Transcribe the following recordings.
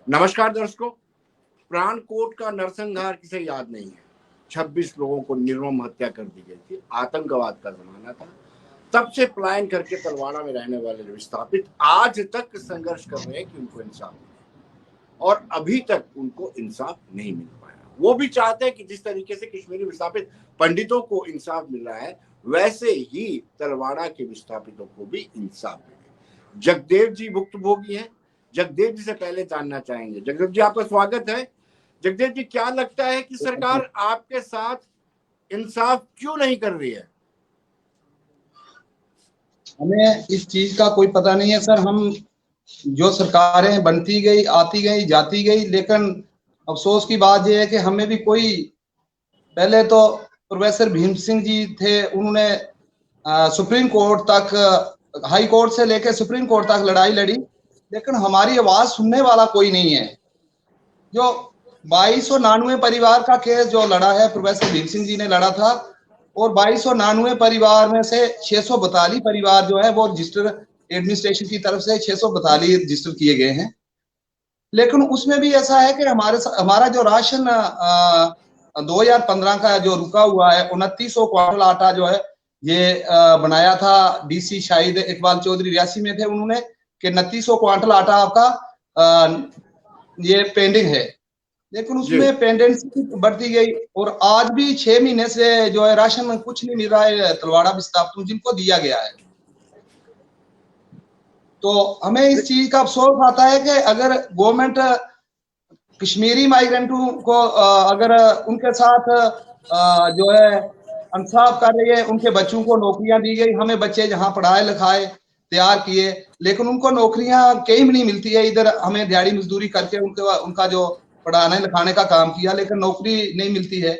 नमस्कार दर्शकों। प्राणकोट का नरसंहार किसे याद नहीं है। 26 लोगों को निर्मम हत्या कर दी गई थी। आतंकवाद का जमाना था। तब से पलायन करके तलवाड़ा में रहने वाले विस्थापित आज तक संघर्ष कर रहे हैं कि उनको इंसाफ मिले, और अभी तक उनको इंसाफ नहीं मिल पाया। वो भी चाहते हैं कि जिस तरीके से कश्मीरी विस्थापित पंडितों को इंसाफ मिल रहा है, वैसे ही तलवाड़ा के विस्थापितों को भी इंसाफ मिले। जगदेव जी भुक्तभोगी हैं। जगदेव जी से पहले जानना चाहेंगे। जगदेव जी, आपका स्वागत है। जगदेव जी, क्या लगता है कि सरकार आपके साथ इंसाफ क्यों नहीं कर रही है? हमें इस चीज का कोई पता नहीं है सर। हम जो सरकारें बनती गई, आती गई, जाती गई, लेकिन अफसोस की बात यह है कि हमें भी कोई, पहले तो प्रोफेसर भीम सिंह जी थे, उन्होंने सुप्रीम कोर्ट तक, हाई कोर्ट से लेकर सुप्रीम कोर्ट तक लड़ाई लड़ी, लेकिन हमारी आवाज सुनने वाला कोई नहीं है। जो 2299 परिवार का केस जो लड़ा है, प्रोफेसर भीम सिंह जी ने लड़ा था, और 2299 परिवार में से 642 परिवार जो है वो रजिस्टर एडमिनिस्ट्रेशन की तरफ से 642 रजिस्टर किए गए हैं। लेकिन उसमें भी ऐसा है कि हमारा जो राशन 2015 का जो रुका हुआ है, 2900 क्वांटल आटा जो है ये बनाया था डीसी शाहिद इकबाल चौधरी रियासी में थे, उन्होंने कि 2900 क्वांटल आटा आपका ये पेंडिंग है, लेकिन उसमें पेंडेंसी बढ़ती गई और आज भी 6 महीने से जो है राशन में कुछ नहीं मिल रहा है तलवाड़ा विस्थापितों जिनको दिया गया है। तो हमें इस चीज का अफसोस आता है कि अगर गवर्नमेंट कश्मीरी माइग्रेंटों को अगर उनके साथ जो है इंसाफ कर रही है, उनके बच्चों को नौकरियां दी गई, हमें बच्चे जहां पढ़ाए लिखाए तैयार किए, लेकिन उनको नौकरियां कहीं भी नहीं मिलती है। इधर हमें दिहाड़ी मजदूरी करके उनका जो पढ़ाने लिखाने का काम किया, लेकिन नौकरी नहीं मिलती है।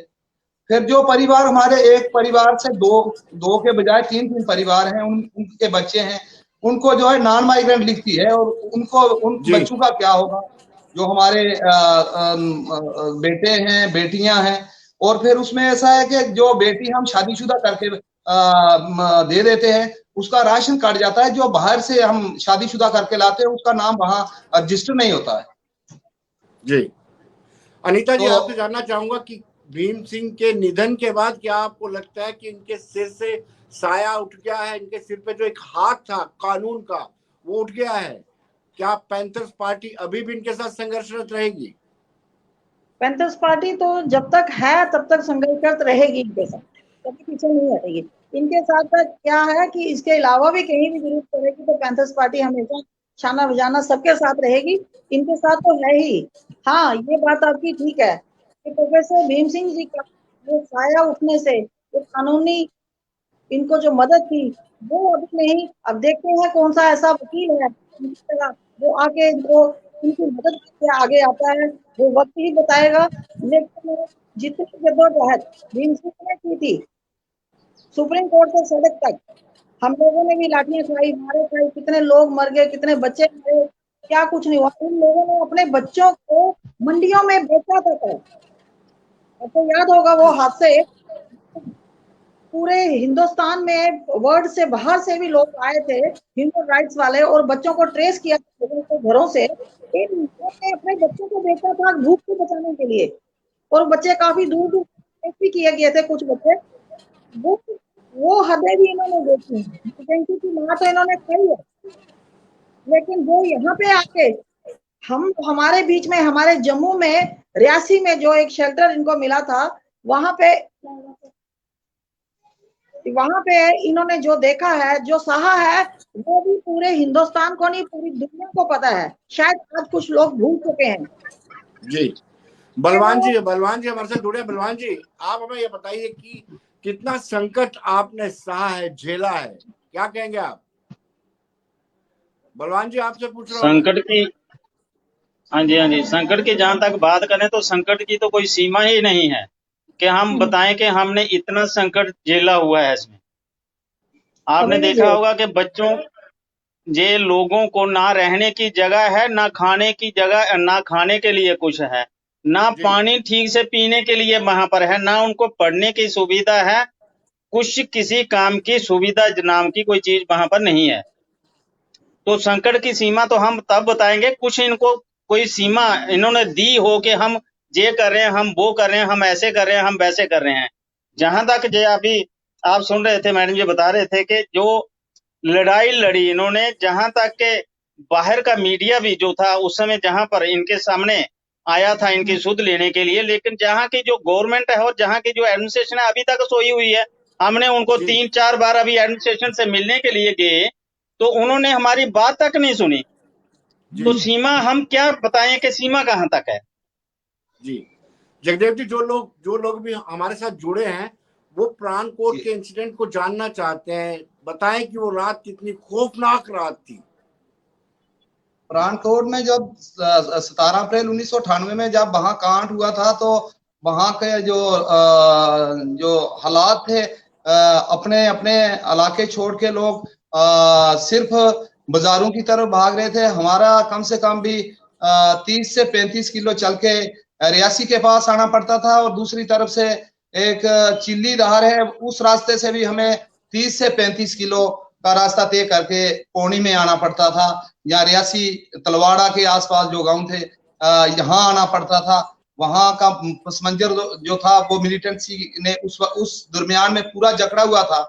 फिर जो परिवार हमारे एक परिवार से दो के बजाय 3 परिवार हैं, उनके बच्चे हैं, उनको जो है नॉन माइग्रेंट लिखती है, और उन बच्चों का क्या होगा जो हमारे बेटे हैं, बेटियां हैं। और फिर उसमें ऐसा है कि जो बेटी हम शादीशुदा करके दे देते हैं, उसका राशन कट जाता है। जो बाहर से हम शादीशुदा करके लाते हैं, उसका नाम वहां रजिस्टर नहीं होता है। जी, अनीता जी, आपसे जानना चाहूंगा कि भीम सिंह के निधन के बाद क्या आपको लगता है कि इनके सिर से साया उठ गया है? इनके सिर पे जो एक हाथ था कानून का, वो उठ गया है? क्या पैंथर्स पार्टी अभी भी इनके साथ संघर्षरत रहेगी? पैंथर्स पार्टी तो जब तक है तब तक संघर्षरत रहेगी, इनके साथ कभी पीछे नहीं हटेगी। इनके साथ क्या है कि इसके अलावा भी कहीं भी जरूरत पड़ेगी तो पैंथर्स पार्टी हमेशा शाना बजाना सबके साथ रहेगी। इनके साथ तो है ही। हाँ, ये बात आपकी ठीक है कि प्रोफेसर भीम सिंह जी का वो साया उठने से वो कानूनी इनको जो मदद थी वो अभी नहीं। अब देखते हैं कौन सा ऐसा वकील है वो आके वो उनकी मदद करके आगे आता है, वो वक्त ही बताएगा। लेकिन जितनी जद्दोजहद भीम सिंह ने की थी सुप्रीम कोर्ट से सड़क तक, हम लोगों ने भी लाठियां खाई, मारे खाई, कितने लोग मर गए, कितने बच्चे मरे, क्या कुछ नहीं हुआ। उन लोगों ने अपने बच्चों को मंडियों में बेचा था। आपको याद होगा वो हादसे, पूरे हिंदुस्तान में वर्ल्ड से बाहर से भी लोग आए थे ह्यूमन राइट्स वाले, और बच्चों को ट्रेस किया लोगों के घरों से। इन लोगों ने अपने बच्चों को बेचा था भूख से बचाने के लिए, और बच्चे काफी दूर दूर भी किए गए थे कुछ बच्चे। वो हदें भी इन्होंने देखी, की माँ तो इन्होंने खाई है। लेकिन वो यहाँ पे आके हमारे बीच में, हमारे जम्मू में रियासी में जो एक शेल्टर इनको मिला था, वहां पे इन्होंने जो देखा है, जो सहा है, वो भी पूरे हिंदुस्तान को नहीं पूरी दुनिया को पता है। शायद आज कुछ लोग भूल चुके हैं। जी, बलवान जी हमारे साथ जुड़े। बलवान जी, आप हमें ये बताइए कि कितना संकट आपने सहा है, झेला है, क्या कहेंगे आप? बलवान जी, आपसे पूछ रहा हूं। संकट की, हाँ जी, संकट की जहां तक बात करें तो संकट की तो कोई सीमा ही नहीं है कि हम बताएं कि हमने इतना संकट झेला हुआ है। इसमें आपने देखा होगा कि बच्चों, ये लोगों को ना रहने की जगह है, ना खाने की जगह, ना खाने के लिए कुछ है, ना पानी ठीक से पीने के लिए वहां पर है, ना उनको पढ़ने की सुविधा है, कुछ किसी काम की सुविधा नाम की कोई चीज वहां पर नहीं है। तो संकट की सीमा तो हम तब बताएंगे, कुछ इनको कोई सीमा इन्होंने दी हो कि हम ये कर रहे हैं, हम वो कर रहे हैं, हम ऐसे कर रहे हैं, हम वैसे कर रहे हैं। जहां तक जो अभी आप सुन रहे थे, मैडम जी बता रहे थे कि जो लड़ाई लड़ी इन्होंने, जहां तक के बाहर का मीडिया भी जो था उस समय जहां पर इनके सामने आया था इनकी सुध लेने के लिए, लेकिन जहां की जो गवर्नमेंट है और जहां की जो एडमिनिस्ट्रेशन है अभी तक सोई हुई है। हमने उनको जी। 3-4 बार अभी एडमिनिस्ट्रेशन से मिलने के लिए गए तो उन्होंने हमारी बात तक नहीं सुनी। जी तो सीमा हम क्या बताएं कि सीमा कहां तक है। जी जगदेव जी, जो लोग भी हमारे साथ जुड़े हैं वो प्राणकोट जी। के इंसिडेंट को जानना चाहते हैं। बताएं कि वो रात कितनी खौफनाक रात थी। प्राणकोट में जब 17 अप्रैल 1998 में जब वहां कांड हुआ था तो वहां के जो हालात थे, अपने अपने इलाके छोड़ के लोग सिर्फ बाजारों की तरफ भाग रहे थे। हमारा कम से कम भी 30 से 35 किलो चल के रियासी के पास आना पड़ता था, और दूसरी तरफ से एक चिल्ली धार है, उस रास्ते से भी हमें 30 से 35 किलो का रास्ता तय करके पौनी में आना पड़ता था, या रियासी तलवाड़ा के आसपास जो गांव थे यहाँ आना पड़ता था। वहां का पस मंजर जो था वो मिलिटेंसी ने उस दरमियान में पूरा जकड़ा हुआ था।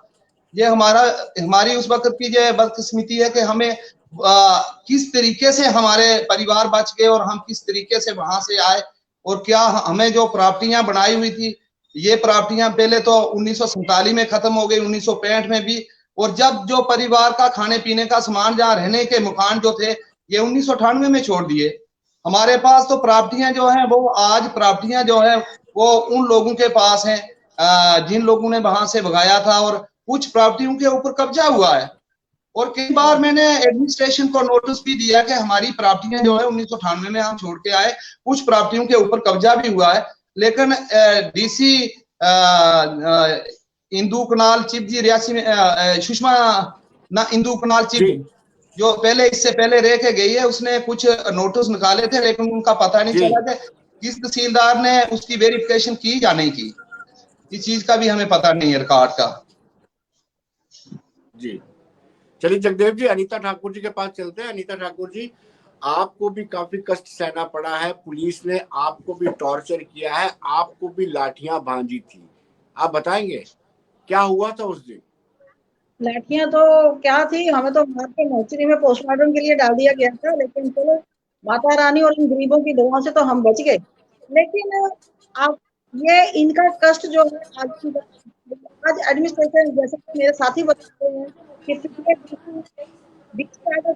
ये हमारी उस वक्त की जो बदकिस्मती है कि हमें किस तरीके से हमारे परिवार बच गए और हम किस तरीके से वहां से आए, और क्या हमें जो प्रॉपर्टियां बनाई हुई थी, ये प्रॉपर्टियां पहले तो 1947 में खत्म हो गई, 1965 में भी, और जब जो परिवार का खाने पीने का सामान, जहाँ रहने के मकान जो थे, ये 1998 में छोड़ दिए। हमारे पास तो प्रॉपर्टियां जो हैं वो आज प्रॉपर्टियां जो है वो उन लोगों के पास हैं जिन लोगों ने वहां से भगाया था, और कुछ प्रॉपर्टियों के ऊपर कब्जा हुआ है। और कई बार मैंने एडमिनिस्ट्रेशन को नोटिस भी दिया कि हमारी प्रॉपर्टियां जो है 1998 में हम छोड़ के आए, कुछ प्रॉपर्टियों के ऊपर कब्जा भी हुआ है, लेकिन डीसी इंदू कनाल चिप जी रियासी में, सुषमा ना इंदू कनाल चिप जी जो पहले इससे पहले रह के गई है, उसने कुछ नोटिस निकाले थे, लेकिन उनका पता नहीं जी चला कि किस तहसीलदार ने उसकी वेरिफिकेशन की या नहीं की। इस चीज का भी हमें पता नहीं है रिकॉर्ड का। जी चलिए जगदेव जी, अनीता ठाकुर जी के पास चलते हैं। अनीता ठाकुर जी, आपको भी काफी कष्ट सहना पड़ा है, पुलिस ने आपको भी टॉर्चर किया है, आपको भी लाठियां भांजी थी। आप बताएंगे क्या हुआ था उस दिन? लाठियां तो क्या थी, हमें तो मार के मोर्चरी में पोस्टमार्टम के लिए डाल दिया गया था, लेकिन चलो माता रानी और इन गरीबों की दुआ से तो हम बच गए। लेकिन आप ये इनका कष्ट जो है आज की आज एडमिनिस्ट्रेशन, जैसे कि मेरे साथी बताते हैं कि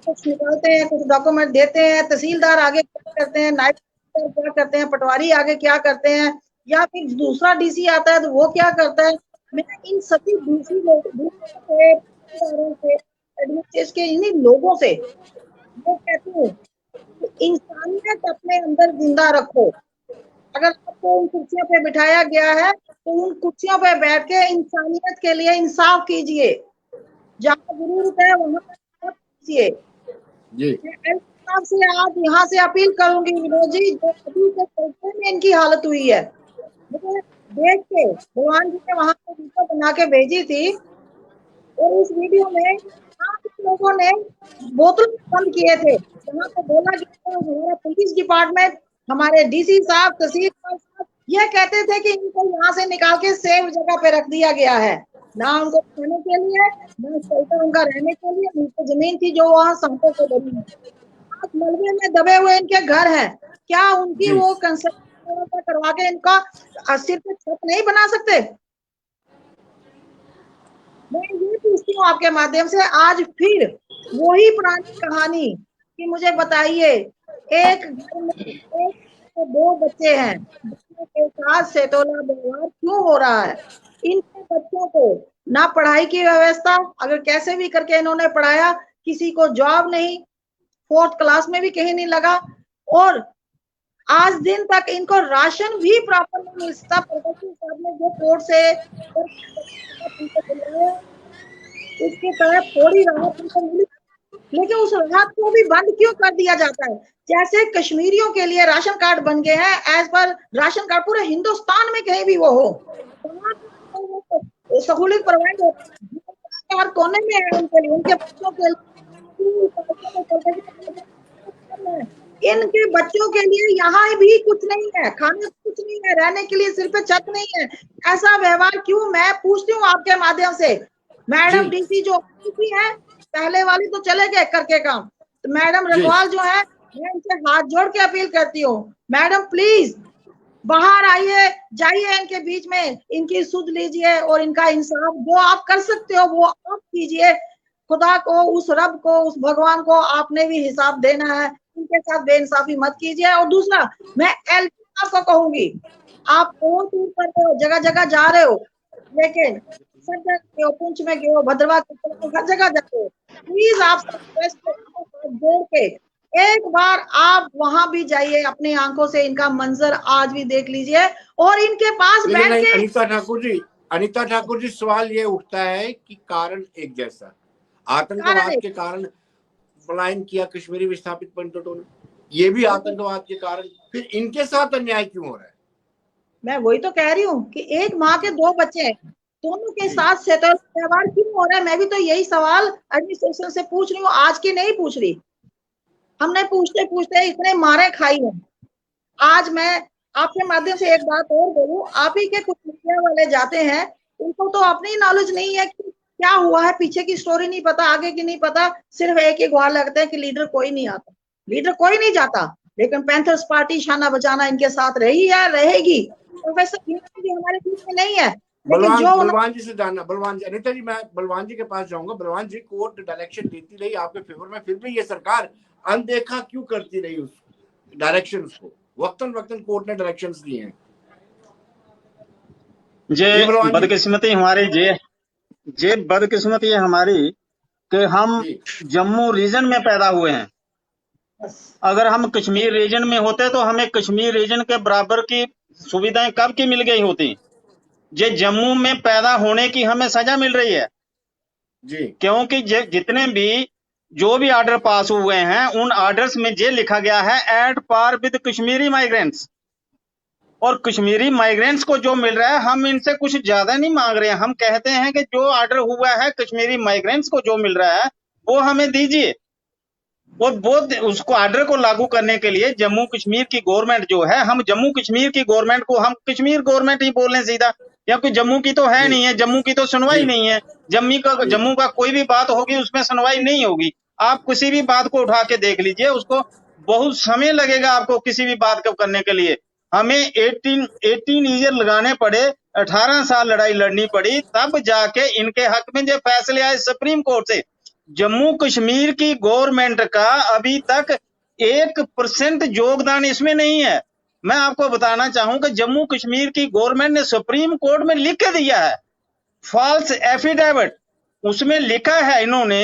कुछ निकालते हैं, कुछ डॉक्यूमेंट देते हैं, तहसीलदार आगे क्या करते हैं, नायब क्या करते हैं, पटवारी आगे क्या करते हैं, या फिर दूसरा डीसी आता है तो वो क्या करता है। मैं इन सभी डीसी लोगों से, एडमिनिस्ट्रेशन के इन्हीं लोगों से मैं कहती हूँ कि इंसानियत अपने अंदर जिंदा रखो। अगर आपको उन कुर्सियों पे बिठाया गया है तो उन कुर्सियों पे बैठ के इंसानियत के लिए इंसाफ कीजिए, जहाँ जरूरत है वहां पर कीजिए। जी मैं से आज यहाँ से अपील करूंगी विनोद जी, जो अभी से चलते में इनकी हालत हुई है, मुझे देख के भगवान जी ने वहां पे वीडियो बना के भेजी थी, और उस वीडियो में आप लोगों ने बोतल बंद किए थे, जहाँ पे बोला गया था हमारा पुलिस डिपार्टमेंट, हमारे डीसी साहब, तहसीलदार साहब ये कहते थे कि इनको यहाँ से निकाल के सेफ जगह पे रख दिया गया है, ना उनको खाने के लिए, ना शेल्टर उनका रहने के लिए। उनको जमीन थी जो वहाँ सांपों से भरी है, आज मलबे में दबे हुए इनके घर हैं, क्या उनकी जी वो कंस्ट्रक्शन करवा के इनका सिर पे छत नहीं बना सकते? मैं ये पूछती हूँ आपके माध्यम से, आज फिर वही पुरानी कहानी कि मुझे बताइए, एक घर में एक से दो बच्चे हैं, बच्चों के साथ सेटोला व्यवहार क्यों हो रहा है? इनके बच्चों को ना पढ़ाई की व्यवस्था, अगर कैसे भी करके इन्होंने पढ़ाया, किसी को जॉब नहीं, 4th क्लास में भी कहीं नहीं लगा, और आज दिन तक इनको राशन भी प्रॉपर नहीं मिलता। प्रगति साहब ने जो कोर्ट से उसके तहत थोड़ी राहत उनको मिली, लेकिन उस राहत को भी बंद क्यों कर दिया जाता है? जैसे कश्मीरियों के लिए राशन कार्ड बन गए हैं, एज पर राशन कार्ड पूरे हिंदुस्तान में कहीं भी वो हो, सहूलियत प्रोवाइड होती है, हर कोने में है उनके लिए, उनके बच्चों के लिए। इनके बच्चों के लिए यहाँ भी कुछ नहीं है, खाने को कुछ नहीं है, रहने के लिए सिर पे छत नहीं है। ऐसा व्यवहार क्यों? मैं पूछती हूँ आपके माध्यम से। मैडम डीसी जो है, पहले वाली तो चले गए करके काम, तो मैडम रघवाल जो है, मैं इनसे हाथ जोड़ के अपील करती हूँ, मैडम प्लीज बाहर आइए, जाइए इनके बीच में, इनकी सुध लीजिए और इनका इंसाफ जो आप कर सकते हो वो आप कीजिए। खुदा को, उस रब को, उस भगवान को आपने भी हिसाब देना है, इनके साथ बेइंसाफी मत कीजिए। और दूसरा, मैं एलपी को कहूंगी, आप फोन टूर कर रहे हो, जगह जगह जा रहे हो, लेकिन सब जगह गए हो, पुंछ में गए हो, भद्रवा हर जगह जाते हो, प्लीज आप सब जोड़ के एक बार आप वहां भी जाइए, अपनी आंखों से इनका मंजर आज भी देख लीजिए और इनके पास बैठ के। अनीता ठाकुर जी, सवाल ये उठता है कि कारण एक जैसा, आतंकवाद के कारण पलायन किया कश्मीरी विस्थापित पंडितों ने, ये भी आतंकवाद के कारण, फिर इनके साथ अन्याय क्यों हो रहा है? मैं वही तो कह रही हूँ कि एक माँ के 2 बच्चे हैं, दोनों के साथ सेटल व्यवहार क्यों हो रहा है? मैं भी तो यही सवाल एडमिनिस्ट्रेशन से पूछ रही हूँ, आज की नहीं पूछ रही। हमने पूछते पूछते इतने मारे खाई हैं। आज मैं आपके माध्यम से एक बात और बोलूं, आप ही के कुछ मीडिया वाले जाते हैं, उनको तो अपनी नॉलेज नहीं है कि क्या हुआ है, पीछे की स्टोरी नहीं पता, आगे की नहीं पता, सिर्फ एक ही गुहार लगते हैं कि लीडर कोई नहीं आता, लीडर कोई नहीं जाता। लेकिन पैंथर्स पार्टी शाना बचाना इनके साथ रही है, रहेगी। प्रोफेसर हमारे बीच में नहीं है, बलवान जी से जानना। बलवान जी, अनीता जी, मैं बलवान जी के पास जाऊंगा। बलवान जी, कोर्ट डायरेक्शन देती रही आपके फेवर में, फिर भी ये सरकार अनदेखा क्यों करती रही उस डायरेक्शंस को? वक्तन वक्तन कोर्ट ने डायरेक्शंस दिए हैं। जे बदकिस्मती हमारी, जे बदकिस्मती है हमारी कि हम जम्मू रीजन में पैदा हुए हैं। अगर हम कश्मीर रीजन में होते तो हमें कश्मीर रीजन के बराबर की सुविधाएं कब की मिल गई होती। जे जम्मू में पैदा होने की हमें सजा मिल रही है जी, क्योंकि जितने भी जो भी ऑर्डर पास हुए हैं उन ऑर्डर्स में ये लिखा गया है at par with Kashmiri migrants, और कश्मीरी माइग्रेंट्स को जो मिल रहा है हम इनसे कुछ ज्यादा नहीं मांग रहे हैं। हम कहते हैं कि जो ऑर्डर हुआ है कश्मीरी माइग्रेंट्स को जो मिल रहा है वो हमें दीजिए। वो उसको ऑर्डर को लागू करने के लिए जम्मू कश्मीर की गवर्नमेंट जो है, हम जम्मू कश्मीर की गवर्नमेंट को हम कश्मीर गवर्नमेंट ही बोल रहे हैं सीधा, क्योंकि जम्मू की तो है नहीं है, जम्मू की तो सुनवाई नहीं है। जम्मू का कोई भी बात होगी उसमें सुनवाई नहीं होगी। आप किसी भी बात को उठा के देख लीजिए, उसको बहुत समय लगेगा आपको किसी भी बात को करने के लिए। हमें 18 ईयर लगाने पड़े, 18 साल लड़ाई लड़नी पड़ी, तब जाके इनके हक में जो फैसले आए सुप्रीम कोर्ट से। जम्मू कश्मीर की गवर्नमेंट का अभी तक 1% योगदान इसमें नहीं है। मैं आपको बताना चाहूं कि जम्मू कश्मीर की गवर्नमेंट ने सुप्रीम कोर्ट में लिख के दिया है, फॉल्स एफिडेविट, उसमें लिखा है इन्होंने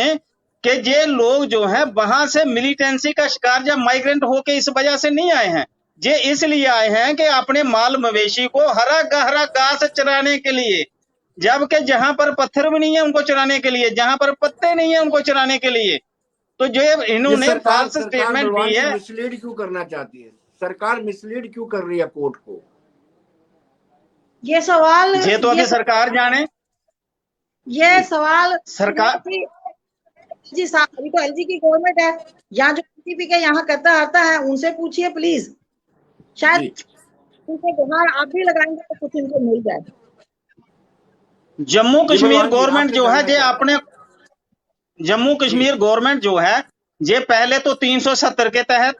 कि ये लोग जो है वहां से मिलिटेंसी का शिकार या माइग्रेंट होके इस वजह से नहीं आए हैं, ये इसलिए आए हैं कि अपने माल मवेशी को हरा गहरा घास चराने के लिए, जबकि जहां पर पत्थर भी नहीं है उनको चराने के लिए, जहां पर पत्ते नहीं है उनको चराने के लिए। तो जो इन्होंने फॉल्स स्टेटमेंट दी है। मिसलीड क्यों करना चाहती है सरकार? मिसलीड क्यों कर रही है कोर्ट को? ये सवाल, ये तो अभी सरकार जाने। ये सवाल सरकार जी साहब, अभी तो एलजी की गवर्नमेंट है, यहाँ जो बीजेपी के यहाँ करता आता है उनसे पूछिए प्लीज, शायद उनसे गुहार आप भी लगाएंगे तो कुछ इनको मिल जाए। जम्मू कश्मीर गवर्नमेंट जो है, ये अपने जम्मू कश्मीर गवर्नमेंट जो है, ये पहले तो 370 के तहत,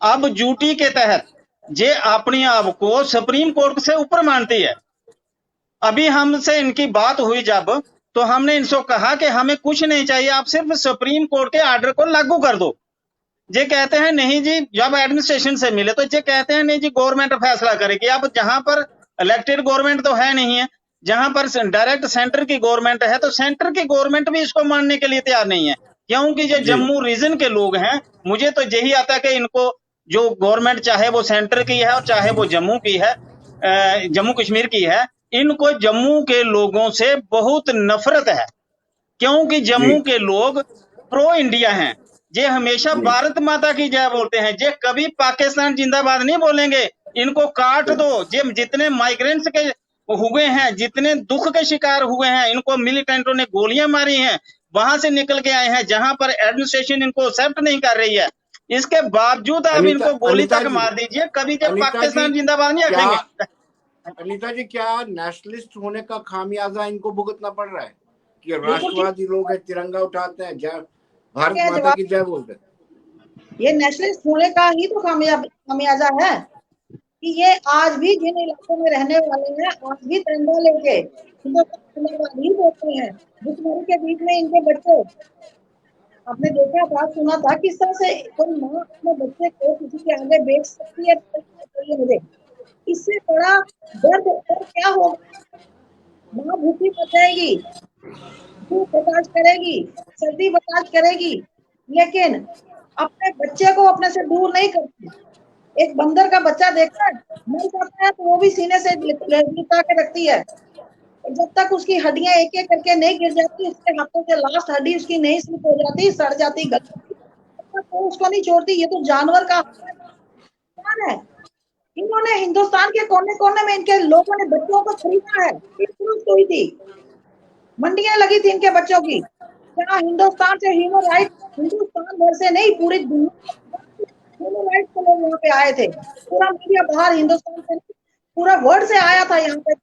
अब ड्यूटी के तहत ये अपने आप को सुप्रीम कोर्ट से ऊपर मानती है। अभी हमसे इनकी बात हुई जब, तो हमने इनसे कहा कि हमें कुछ नहीं चाहिए, आप सिर्फ सुप्रीम कोर्ट के ऑर्डर को लागू कर दो। ये कहते हैं नहीं जी, जब एडमिनिस्ट्रेशन से मिले तो ये कहते हैं नहीं जी गवर्नमेंट फैसला करेगी। अब जहां पर इलेक्टेड गवर्नमेंट तो है नहीं है, जहां पर डायरेक्ट सेंटर की गवर्नमेंट है, तो सेंटर की गवर्नमेंट भी इसको मानने के लिए तैयार नहीं है, क्योंकि जो जम्मू रीजन के लोग हैं, मुझे तो यही आता है कि इनको जो गवर्नमेंट चाहे वो सेंटर की है और चाहे वो जम्मू की है, जम्मू कश्मीर की है, इनको जम्मू के लोगों से बहुत नफरत है, क्योंकि जम्मू के लोग प्रो इंडिया हैं। ये हमेशा भारत माता की जय बोलते हैं, ये कभी पाकिस्तान जिंदाबाद नहीं बोलेंगे। इनको काट दो। ये जितने माइग्रेंट्स के हुए हैं, जितने दुख के शिकार हुए हैं, इनको मिलिटेंटों ने गोलियां मारी हैं, वहां से निकल के आए हैं, जहां पर एडमिनिस्ट्रेशन इनको एक्सेप्ट नहीं कर रही है, इसके बावजूद आप अनीता इनको गोली अनीता तक जी मार दीजिए, कभी जब अनीता जी पाकिस्तान जिंदाबाद नहीं क्या आखेंगे। अनीता जी क्या नेशनलिस्ट होने का खामियाजा इनको भुगतना पड़ रहा है कि बिल्कुल ठीक राष्ट्रवादी लोग है, तिरंगा उठाते हैं, जय भारत है माता जवाब। की जय बोलते हैं। ये नेशनलिस्ट होने का ही तो खामियाजा है कि ये आज भी जिन इलाकों में रहने वाले हैं, आज भी तिरंगा लेके हिंदुस्तान जिंदाबाद ही बोलते हैं। भुखमरी के बीच में इनके बच्चे, आपने देखा था, सुना था किस तरह से कोई माँ अपने बच्चे को किसी के आगे बेच सकती है, तो मुझे इससे बड़ा दर्द और क्या होगा। माँ भूखी मर जाएगी, धूप बर्दाश्त करेगी, सर्दी बर्दाश्त करेगी, लेकिन अपने बच्चे को अपने से दूर नहीं करती। एक बंदर का बच्चा देखता है, मर जाता है तो वो भी सीने से लिपटा के रखती है, और जब तक उसकी हड्डियां एक एक करके नहीं गिर जाती, उसके हाथों से लास्ट हड्डी उसकी नहीं स्लिप हो जाती, सड़ जाती, गल जाती, तब तक वो उसको नहीं छोड़ती। ये तो जानवर का हाल है। इन्होंने हिंदुस्तान के कोने कोने में इनके लोगों ने बच्चों को खरीदा है। हुई थी, मंडियां लगी थी इनके बच्चों की, जहाँ हिंदुस्तान से ह्यूमन राइट, हिंदुस्तान भर से नहीं पूरी दुनिया ह्यूमन राइट्स के लोग यहाँ पे आए थे। पूरा मीडिया बाहर हिंदुस्तान से, पूरा वर्ल्ड से आया था यहाँ पे,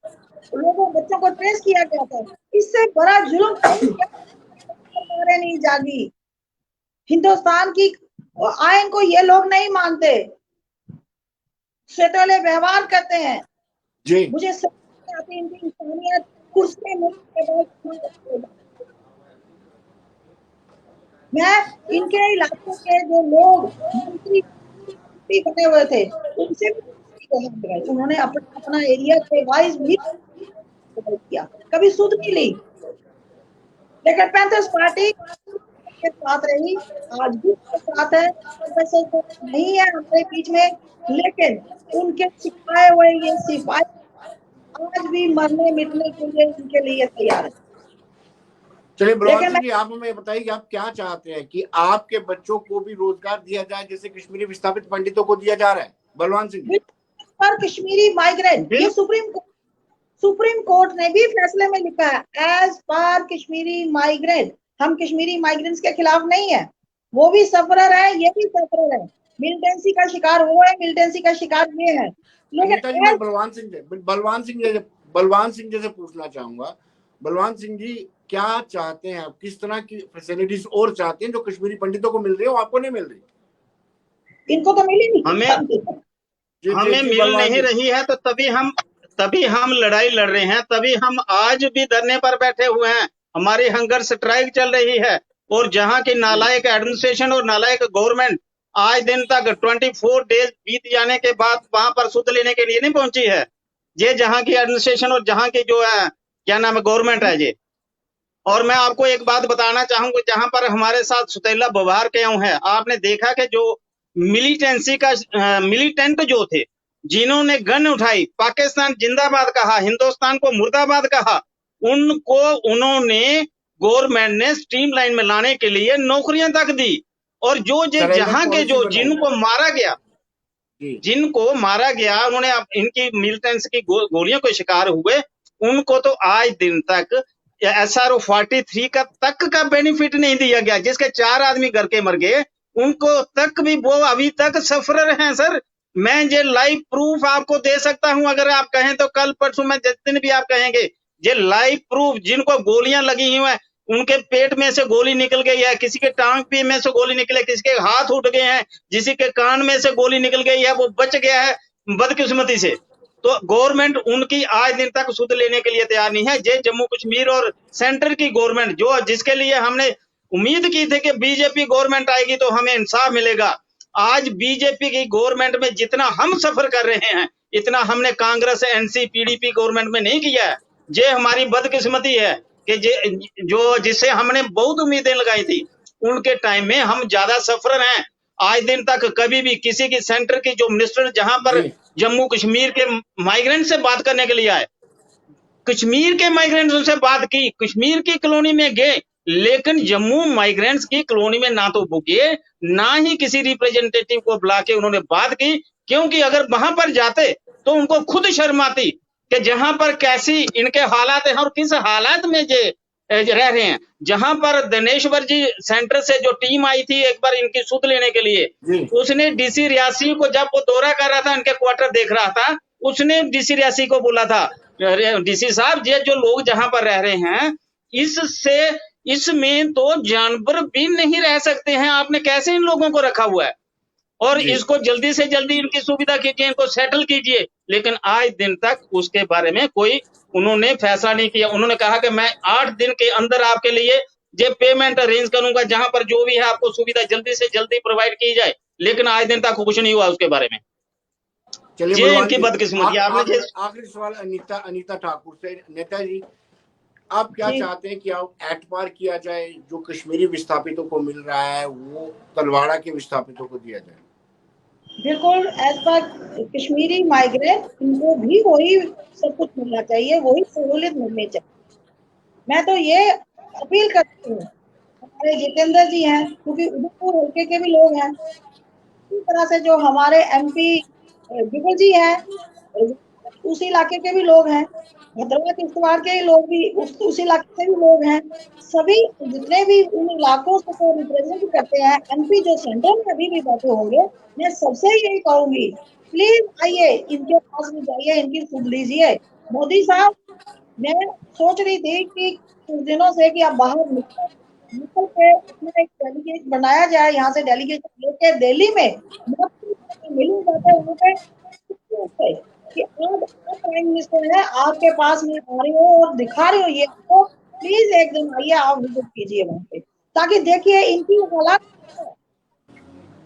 लोगों बच्चों को ट्रेस किया गया था। इससे बड़ा जुल्म सरकारें नहीं जागी। हिंदुस्तान की आयन को ये लोग नहीं मानते, सेटले व्यवहार करते हैं। जी मुझे समझ आती इनकी इंसानियत कुर्सी में मैं इनके इलाकों के जो लोग मंत्री बने हुए थे उनसे भी उन्होंने अपना अपना एरिया के वाइज भी किया, कभी सुध नहीं ली, लेकिन पैंथर्स पार्टी के साथ रही, आज भी के साथ है। प्रोफेसर तो नहीं है हमारे बीच में, लेकिन उनके सिखाए हुए ये सिपाही आज भी मरने मिटने के लिए उनके लिए तैयार है। चलिए बलवान लेकिन सिंह जी, आप हमें बताइए कि आप क्या चाहते हैं कि आपके बच्चों को भी रोजगार दिया जाए जैसे कश्मीरी विस्थापित पंडितों को दिया जा रहा है? बलवान सिंह जी, पर कश्मीरी माइग्रेंट, ये सुप्रीम कोर्ट ने भी फैसले में लिखा है, एज पर कश्मीरी माइग्रेंट। हम कश्मीरी माइग्रेंट्स के खिलाफ नहीं है, वो भी सफरर है, ये भी सफरर है। मिलिटेंसी का शिकार वो है, मिलिटेंसी का शिकार ये है। अनीता जी, मैं लेकिन बलवान सिंह जी से पूछना चाहूंगा, बलवान सिंह जी क्या चाहते हैं आप, किस तरह की फैसिलिटीज और चाहते हैं जो कश्मीरी पंडितों को मिल रही है वो आपको नहीं मिल रही? इनको तो मिली नहीं, हमें मिल नहीं रही है, तो तभी हम लड़ाई लड़ रहे हैं, तभी हम आज भी धरने पर बैठे हुए हैं, हमारी हंगर स्ट्राइक चल रही है। और जहां की नालायक एडमिनिस्ट्रेशन और नालायक गवर्नमेंट आज दिन तक 24 डेज बीत जाने के बाद वहां पर सुध लेने के लिए नहीं पहुंची है। ये जहां की एडमिनिस्ट्रेशन और जहां की जो है क्या नाम है गवर्नमेंट है ये। और मैं आपको एक बात बताना चाहूंगा, जहां पर हमारे साथ सुतेला व्यवहार क्यों है, आपने देखा कि जो मिलिटेंसी का मिलिटेंट जो थे, जिन्होंने गन उठाई, पाकिस्तान जिंदाबाद कहा, हिंदुस्तान को मुर्दाबाद कहा, उनको उन्होंने गवर्नमेंट ने स्ट्रीमलाइन में लाने के लिए नौकरियां तक दी। और जो जहां के जो जिनको मारा गया उन्होंने इनकी मिलिटेंस की गोलियों के शिकार हुए, उनको तो आज दिन तक SRO 43 का बेनिफिट नहीं दिया गया, जिसके 4 आदमी घर के मर गए, उनको तक भी वो अभी तक सफरर हैं। सर, मैं ये लाइव प्रूफ आपको दे सकता हूं, अगर आप कहें तो कल परसों में जिस दिन भी आप कहेंगे, ये लाइव प्रूफ, जिनको गोलियां लगी हुई हैं, उनके पेट में से गोली निकल गई है, किसी के टांग पे में से गोली निकले, किसी के हाथ उठ गए हैं, किसी के कान में से गोली निकल गई है, वो बच गया है बदकिस्मती से। तो गवर्नमेंट उनकी आज दिन तक सुध लेने के लिए तैयार नहीं है। ये जम्मू कश्मीर और सेंटर की गवर्नमेंट जो जिसके लिए हमने उम्मीद की थी कि बीजेपी गवर्नमेंट आएगी तो हमें इंसाफ मिलेगा, आज बीजेपी की गवर्नमेंट में जितना हम सफर कर रहे हैं, इतना हमने कांग्रेस, NC, PDP गवर्नमेंट में नहीं किया है। ये हमारी बदकिस्मती है कि जो जिससे हमने बहुत उम्मीदें लगाई थी, उनके टाइम में हम ज्यादा सफर हैं। आज दिन तक कभी भी किसी की सेंटर की जो मिनिस्टर जहां पर जम्मू कश्मीर के माइग्रेंट से बात करने के लिए आए, कश्मीर के माइग्रेंट्स से बात की, कश्मीर की कॉलोनी में गए, लेकिन जम्मू माइग्रेंट्स की कॉलोनी में ना तो बुके, ना ही किसी रिप्रेजेंटेटिव को बुला के उन्होंने बात की, क्योंकि अगर वहां पर जाते तो उनको खुद शर्म आती कि जहां पर कैसी इनके हालात हैं और किस हालात में ये रह रहे हैं। जहां पर दिनेश्वर जी सेंटर से जो टीम आई थी एक बार इनकी सुध लेने के लिए, जी उसने डीसी रियासी को, जब वो दौरा कर रहा था, इनके क्वार्टर देख रहा था, उसने डीसी रियासी को बोला था, डीसी साहब ये जो लोग जहां पर रह रहे हैं, इससे इसमें तो जानवर भी नहीं रह सकते हैं, आपने कैसे इन लोगों को रखा हुआ है, और जी इसको जल्दी से जल्दी इनकी सुविधा कीजिए, इनको सेटल कीजिए। लेकिन आज दिन तक उसके बारे में कोई उन्होंने फैसला नहीं किया। उन्होंने कहा कि मैं 8 दिन के अंदर आपके लिए ये पेमेंट अरेंज करूंगा, जहां पर जो भी है आपको सुविधा जल्दी से जल्दी प्रोवाइड की जाए, लेकिन आज दिन तक कुछ नहीं हुआ उसके बारे में। चलिए ये बलवान इनकी जी, बदकिस्मती। आपने आखिरी सवाल अनीता ठाकुर से। नेताजी, आप क्या जी। चाहते हैं कि आप एतबार किया जाए, जो कश्मीरी विस्थापितों को मिल रहा है वो तलवाड़ा के विस्थापितों को दिया जाए? बिल्कुल, एज पर कश्मीरी माइग्रेंट इनको भी वही सब कुछ मिलना चाहिए, वही सहूलियत मिलनी चाहिए। मैं तो ये अपील करती हूँ, हमारे जितेंद्र जी हैं, क्योंकि उधमपुर हल्के के भी लोग हैं, इसी तरह से जो हमारे MP जुगल जी हैं, उस इलाके के भी लोग हैं, भद्रवा किश्तवाड़ के लोग भी उस इलाके से भी लोग हैं। सभी जितने भी उन इलाकों से को रिप्रेजेंट करते हैं, MP जो सेंट्रल में अभी भी बैठे होंगे, मैं सबसे यही कहूंगी, प्लीज आइए, इनके पास भी जाइए, इनकी सुध लीजिए। मोदी साहब, मैं सोच रही थी कि कुछ दिनों से कि आप बाहर निकल के अपना एक डेलीगेट बनाया जाए, यहाँ से डेलीगेशन लेके दिल्ली में मैं मिलूं जाते वहाँ पे कि आज आप प्राइम मिनिस्टर है, आपके पास मैं आ रही हूँ और दिखा रही हूँ ये, तो प्लीज एक दिन आइए, आप विजिट कीजिए वहाँ पे, ताकि देखिए इनकी हालात।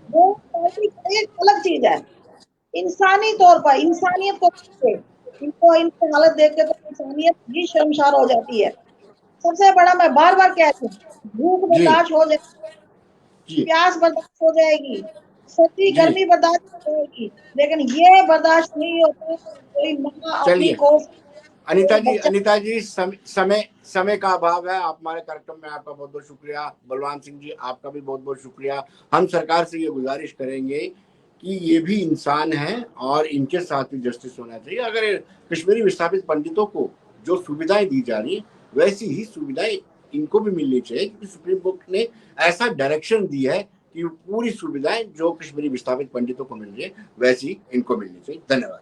वो पार्टी एक अलग चीज है, इंसानी तौर पर इंसानियत को इनको इनकी हालत देख के तो इंसानियत भी शर्मसार हो जाती है। सबसे बड़ा मैं बार बार कहती हूँ, भूख जी बर्दाश्त हो जाएगी, जी प्यास बर्दाश्त हो जाएगी, सर्दी जी गर्मी बर्दाश्त हो जाएगी, लेकिन ये बर्दाश्त नहीं होता। कोई माँ अपनी चलिए कोस बच्चा। अनीता जी, समय का अभाव है। आप हमारे कार्यक्रम में, आपका बहुत बहुत शुक्रिया। बलवान सिंह जी, आपका भी बहुत बहुत शुक्रिया। हम सरकार से ये गुजारिश करेंगे कि ये भी इंसान हैं और इनके साथ भी जस्टिस होना चाहिए। अगर कश्मीरी विस्थापित पंडितों को जो सुविधाएं दी जा रही है, वैसी ही सुविधाएं इनको भी मिलनी चाहिए, क्योंकि सुप्रीम कोर्ट ने ऐसा डायरेक्शन दी है कि पूरी सुविधाएं जो कश्मीरी विस्थापित पंडितों को मिल रही है, वैसी इनको मिलनी चाहिए। धन्यवाद।